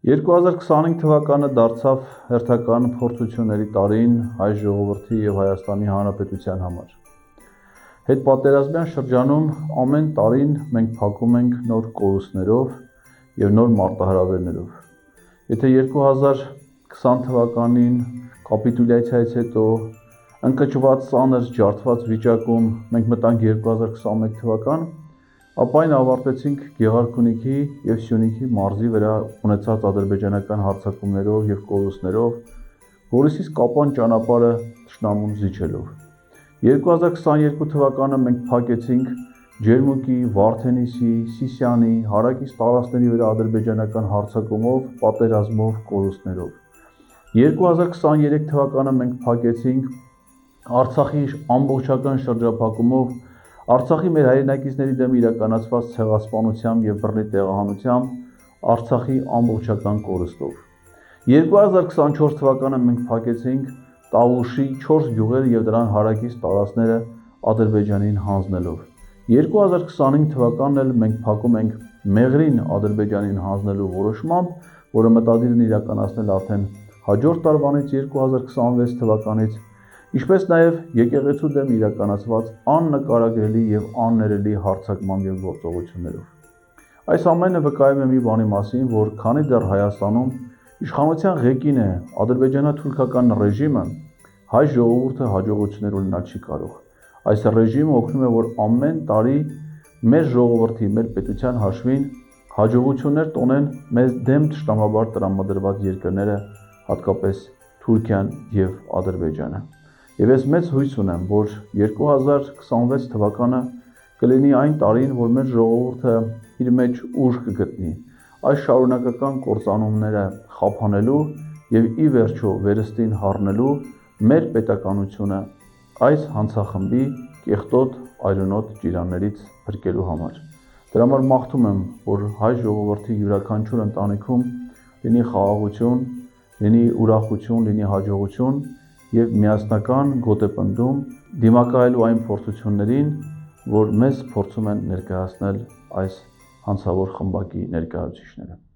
2025 թվականը դարձավ հերթական փորձությունների տարին հայ ժողովրդի և Հայաստանի Հանրապետության համար։ Հետպատերազմյան շրջանում ամեն տարին մենք փակում ենք նոր կորուստներով և նոր մարտահրավերներով։ Եթե 2020 թվականին կապիտուլյացիայից հետո ընկճված, ծանր, ջարդված վիճակում մենք մտանք 2021 թվական, ապա այն ավարտեցինք Գեղարքունիքի և Սյունիքի մարզի վրա ունեցած ադրբեջանական հարձակումներով և կորուստներով, որոնցից կապան ճանապարհը թշնամուն զիջելով։ 2022 թվականը մենք փակեցինք Ջերմուկի, Վարդենիսի, Սիսիանի, հարակից տարածքների վրա ադրբեջանական հարձակումով, պատերազմով, կորուստներով։ 2023 թվականը մենք փակեցինք Արցախի ամբողջական շրջափակումով, Արցախի մեր հայրենակիցների դեմ իրականացված ցեղասպանությամբ և բռնի տեղահանությամբ, Արցախի ամբողջական կորստով։ 2024 թվականը մենք փակեցինք Տավուշի 4 գյուղերը և դրան հարակից տարածքները Ադրբեջանին հանձնելով։ 2025 թվականն էլ մենք փակում ենք Մեղրին Ադրբեջանին հանձնելու որոշմամբ, որը մտադիր են իրականացնել արդեն հաջորդ տարվանից 2026 թվականից, ինչպես նաև եկեղեցու դեմ իրականացված աննկարագրելի և աններելի հարձակման և գործողություններով։ Այս ամենը վկայում է մի բանի մասին, որ քանի դեռ Հայաստանում իշխանության ղեկին է ադրբեջանա-թուրքական ռեժիմը, հայ ժողովուրդը հաջողություններ ունենալ չի կարող։ Այս ռեժիմը օգնում է, որ ամեն տարի մեր ժողովրդի, մեր պետության հաշվին հաջողություններ տոնեն մեզ դեմ թշնամաբար տրամադրված երկրները, հատկապես Թուրքիան և Ադրբեջանը։ Եվ ես մեծ հույս ունեմ, որ 2026 թվականը կլինի այն տարին, որ մեր ժողովուրդը իր մեջ ուժ կգտնի այս շարունակական կործանումները խափանելու և ի վերջո վերստին հառնելու մեր պետականությունը այս հանցախմբի կեղտոտ, այրունոտ ճիրաններից փրկելու համար։ Դրա համար մաղթում եմ, որ հայ ժողովրդի յուրաքանչյուր ընտանիքում լինի խաղաղություն, լինի ուրախություն, լինի հաջողություն և միասնական գոտեպնդում դիմակայելու այն փորձություններին, որ մեզ փորձում են ներկայացնել այս հանցավոր խմբակի ներկայացուցիչները։